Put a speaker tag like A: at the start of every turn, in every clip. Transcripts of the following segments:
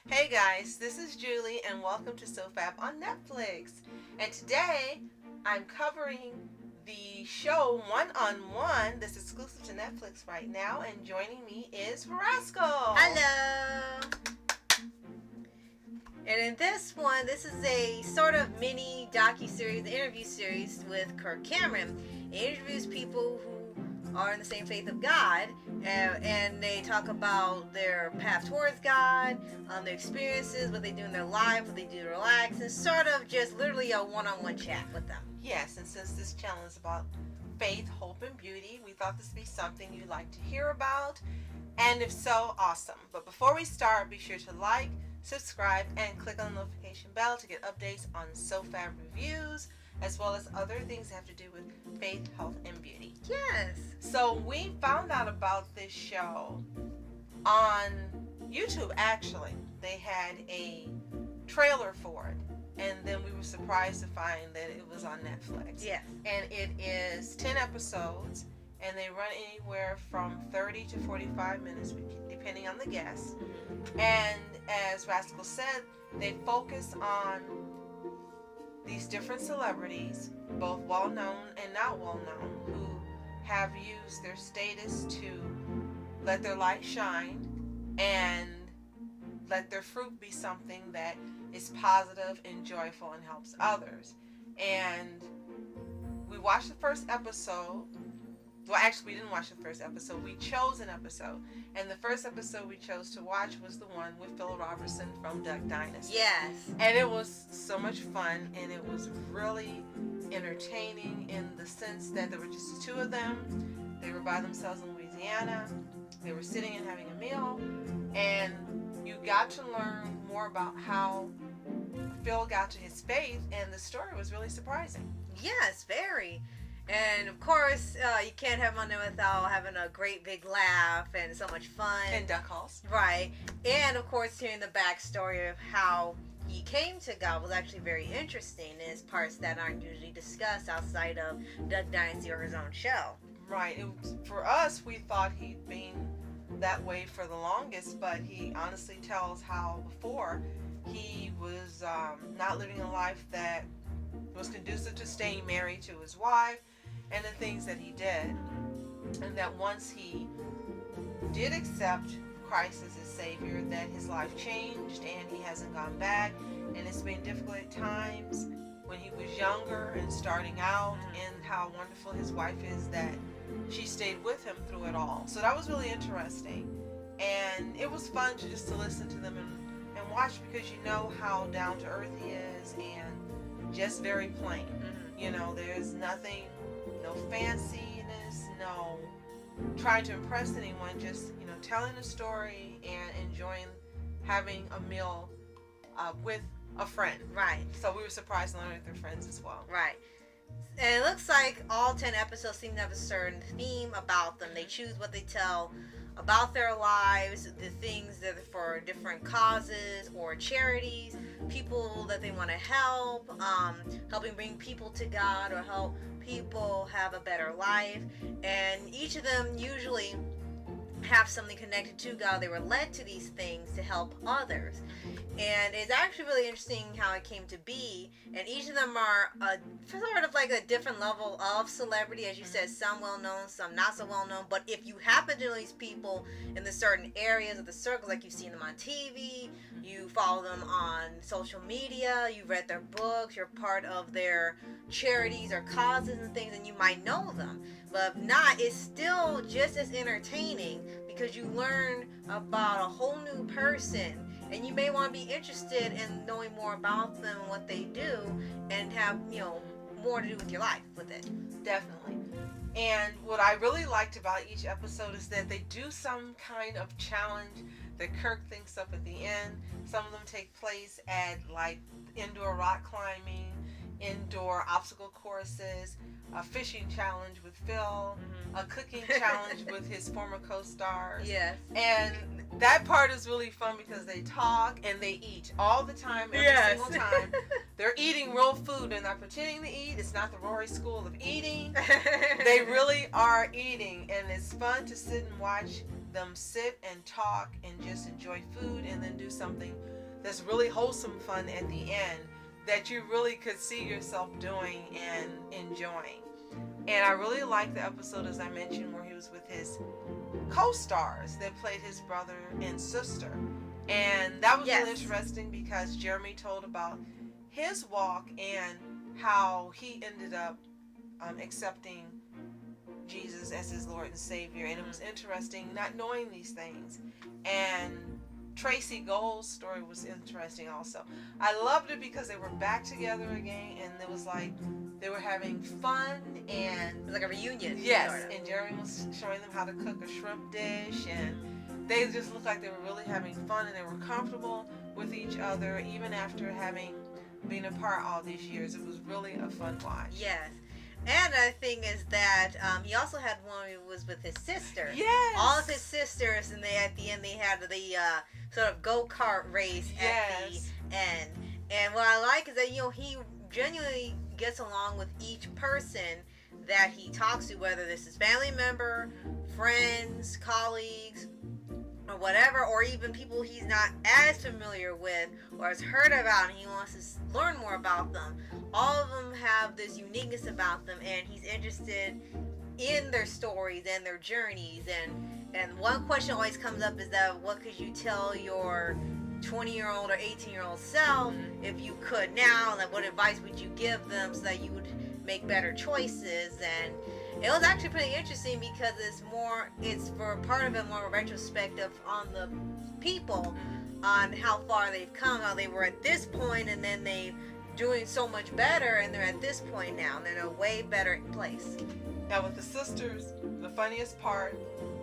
A: Hey guys, this is Juli and welcome to SOFHAB on Netflix. And today I'm covering the show One on One that's exclusive to Netflix right now, and joining me is Rascal.
B: Hello! And in this one, this is a sort of mini docu-series, interview series with Kirk Cameron. It interviews people who are in the same faith of God, and they talk about their path towards God, their experiences, what they do in their life, what they do to relax, and sort of just literally a one-on-one chat with them.
A: Yes, and since this channel is about faith, hope, and beauty, we thought this would be something you'd like to hear about. And if so, awesome. But before we start, be sure to like, subscribe, and click on the notification bell to get updates on SOFHAB reviews, as well as other things that have to do with faith, health, and beauty.
B: Yes.
A: So we found out about this show on YouTube, actually. They had a trailer for it, and then we were surprised to find that it was on Netflix.
B: Yes.
A: And it is 10 episodes, and they run anywhere from 30 to 45 minutes, depending on the guest. And as Rascal said, they focus on these different celebrities, both well-known and not well-known, who have used their status to let their light shine and let their fruit be something that is positive and joyful and helps others. And we watched the first episode. Well, actually, we didn't watch the first episode. We chose an episode. And the first episode we chose to watch was the one with Phil Robertson from Duck Dynasty.
B: Yes.
A: And it was so much fun, and it was really entertaining in the sense that there were just the two of them. They were by themselves in Louisiana. They were sitting and having a meal. And you got to learn more about how Phil got to his faith, and the story was really surprising.
B: Yes, very. And of course, you can't have Monday without having a great big laugh and so much fun.
A: And duck calls.
B: Right. And of course, hearing the backstory of how he came to God was actually very interesting. And it's parts that aren't usually discussed outside of Duck Dynasty or his own show.
A: Right. For us, we thought he'd been that way for the longest, but he honestly tells how before he was not living a life that was conducive to staying married to his wife and the things that he did, and that once he did accept Christ as his Savior, that his life changed and he hasn't gone back. And it's been difficult at times when he was younger and starting out, and how wonderful his wife is that she stayed with him through it all. So that was really interesting, and it was fun just to listen to them and watch, because you know how down to earth he is and just very plain. You know, there's nothing, no fanciness, no trying to impress anyone, just, you know, telling a story and enjoying having a meal with a friend.
B: Right.
A: So we were surprised to learn that they're friends as well.
B: Right. And it looks like all 10 episodes seem to have a certain theme about them. They choose what they tell about their lives, the things that are for different causes or charities, people that they want to help, helping bring people to God or help people have a better life. And each of them usually have something connected to God. They were led to these things to help others. And it's actually really interesting how it came to be. And each of them are sort of like a different level of celebrity. As you said, some well-known, some not so well-known. But if you happen to know these people in the certain areas of the circle, like you've seen them on TV, you follow them on social media, you've read their books, you're part of their charities or causes and things, and you might know them. But if not, it's still just as entertaining, because you learn about a whole new person, and you may want to be interested in knowing more about them and what they do, and have, you know, more to do with your life with it.
A: Definitely. And what I really liked about each episode is that they do some kind of challenge that Kirk thinks up at the end. Some of them take place at like indoor rock climbing, indoor obstacle courses, a fishing challenge with Phil, a cooking challenge with his former co-stars.
B: Yes.
A: And that part is really fun because they talk and they eat all the time, every single time. They're eating real food. They're not pretending to eat. It's not the Rory School of Eating. They really are eating, and it's fun to sit and watch them sit and talk and just enjoy food, and then do something that's really wholesome fun at the end that you really could see yourself doing and enjoying. And I really liked the episode, as I mentioned, where he was with his co-stars that played his brother and sister. And that was really interesting because Jeremy told about his walk and how he ended up accepting Jesus as his Lord and Savior. And it was interesting not knowing these things. And Tracy Gold's story was interesting also. I loved it because they were back together again, and it was like they were having fun, and
B: it was like a reunion.
A: Yes, sort of. And Jeremy was showing them how to cook a shrimp dish, and they just looked like they were really having fun, and they were comfortable with each other even after having been apart all these years. It was really a fun watch.
B: Yes. And another thing is that he also had one who was with his sister.
A: Yes.
B: All of his sisters, and at the end they had the sort of go-kart race at the end. And what I like is that, you know, he genuinely gets along with each person that he talks to, whether this is family member, friends, colleagues, or whatever, or even people he's not as familiar with or has heard about and he wants to learn more about them. All of them have this uniqueness about them, and he's interested in their stories and their journeys. And one question always comes up is that, what could you tell your 20-year-old or 18-year-old self if you could now? And what advice would you give them so that you would make better choices? And it was actually pretty interesting because it's for part of it more of a retrospective on the people, on how far they've come, how they were at this point, and then they doing so much better, and they're at this point now, and they're in a way better place.
A: Now with the sisters, the funniest part,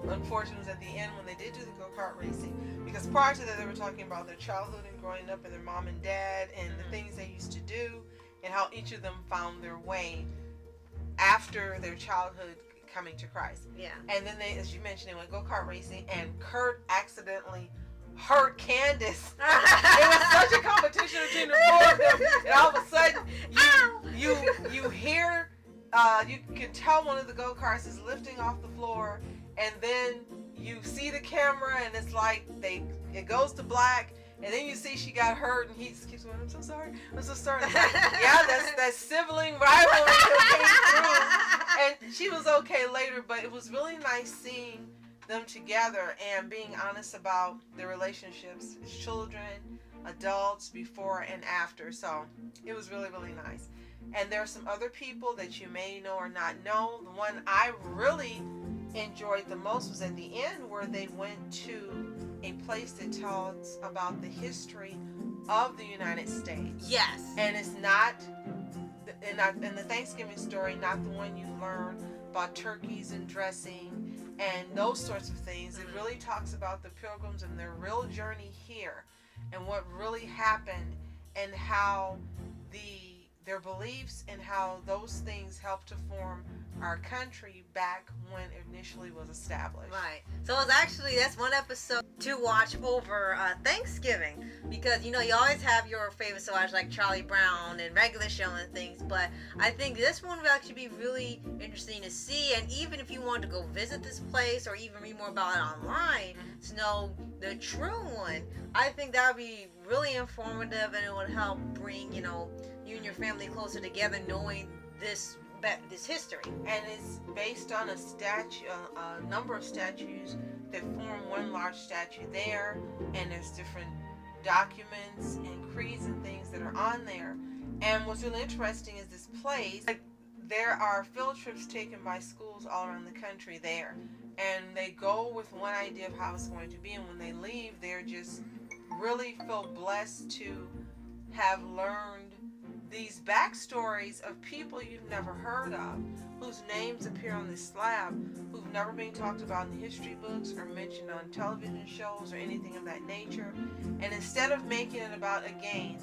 A: unfortunately, was at the end when they did do the go-kart racing, because prior to that they were talking about their childhood and growing up and their mom and dad and the things they used to do and how each of them found their way after their childhood coming to Christ.
B: Yeah.
A: And then they, as you mentioned, they went go-kart racing, and Kirk accidentally hurt Candace. It was such a competition between the four of them, and all of a sudden you hear, you can tell one of the go-karts is lifting off the floor, and then you see the camera, and it's like it goes to black, and then you see she got hurt, and he just keeps going, I'm so sorry. Like, yeah, that's sibling rivalry that came through, and she was okay later, but it was really nice seeing them together and being honest about their relationships as children, adults, before and after. So it was really, really nice. And there are some other people that you may know or not know. The one I really enjoyed the most was at the end, where they went to a place that tells about the history of the United States.
B: Yes.
A: And it's not in the Thanksgiving story, not the one you learn about turkeys and dressing and those sorts of things. It really talks about the Pilgrims and their real journey here and what really happened, and how their beliefs and how those things helped to form our country back when it initially was established.
B: Right. So that's one episode to watch over Thanksgiving, because you always have your favorites to watch, like Charlie Brown and regular show and things, but I think this one would actually be really interesting to see. And even if you want to go visit this place or even read more about it online to know the true one, I think that would be really informative, and it would help bring you and your family closer together, knowing this history.
A: And it's based on a number of statues that form one large statue there, and there's different documents and creeds and things that are on there. And what's really interesting is this place, there are field trips taken by schools all around the country there, and they go with one idea of how it's going to be, and when they leave, they're just really feel blessed to have learned these backstories of people you've never heard of, whose names appear on this slab, who've never been talked about in the history books or mentioned on television shows or anything of that nature. And instead of making it about, again,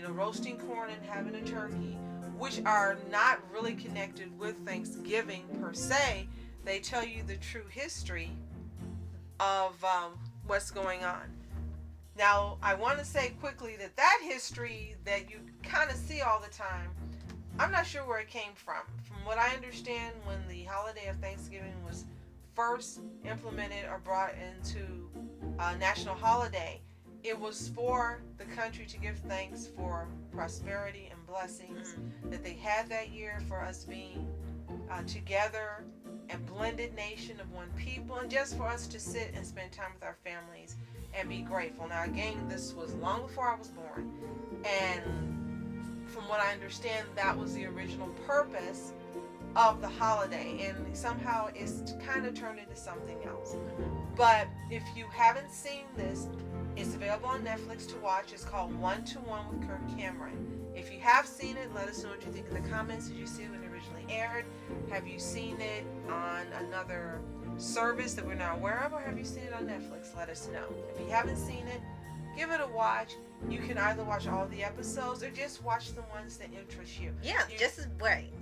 A: roasting corn and having a turkey, which are not really connected with Thanksgiving per se, they tell you the true history of what's going on. Now, I want to say quickly that history that you kind of see all the time, I'm not sure where it came from. From what I understand, when the holiday of Thanksgiving was first implemented or brought into a national holiday, it was for the country to give thanks for prosperity and blessings that they had that year, for us being together and blended nation of one people, and just for us to sit and spend time with our families and be grateful. Now again, this was long before I was born, and from what I understand, that was the original purpose of the holiday, and somehow it's kind of turned into something else. But if you haven't seen this, it's available on Netflix to watch. It's called One to One with Kirk Cameron. If you have seen it, let us know what you think in the comments. Did you see it when it originally aired? Have you seen it on another service that we're not aware of, or have you seen it on Netflix? Let us know. If you haven't seen it, give it a watch. You can either watch all the episodes or just watch the ones that interest you.
B: Yeah, just as right.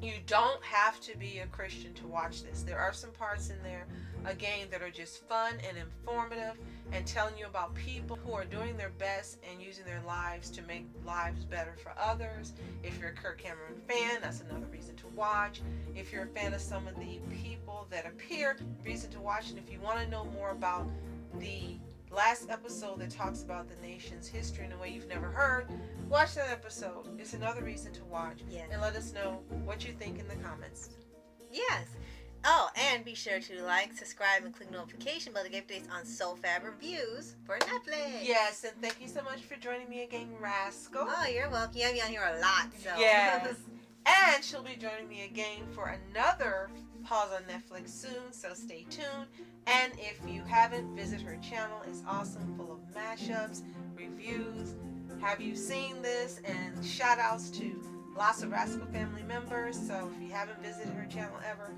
A: You don't have to be a Christian to watch this. There are some parts in there, again, that are just fun and informative and telling you about people who are doing their best and using their lives to make lives better for others. If you're a Kirk Cameron fan, that's another reason to watch. If you're a fan of some of the people that appear, reason to watch. And if you want to know more about the last episode that talks about the nation's history in a way you've never heard, watch that episode. It's another reason to watch.
B: Yes.
A: And let us know what you think in the comments.
B: Yes. Oh, and be sure to like, subscribe, and click notification bell to get updates on SOFHAB reviews for Netflix.
A: Yes, and thank you so much for joining me again, Rascal.
B: Oh, you're welcome. You have me on here a lot, so.
A: Yes. And she'll be joining me again for another pause on Netflix soon, so stay tuned. And if you haven't, visit her channel. It's awesome, full of mashups, reviews. Have you seen this? And shout outs to lots of Rascal family members. So if you haven't visited her channel ever,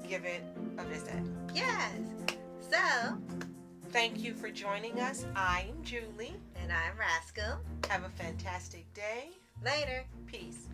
A: give it a visit.
B: Yes. So,
A: thank you for joining us. I'm Juli.
B: and I'm Rascal.
A: Have a fantastic day.
B: Later.
A: Peace.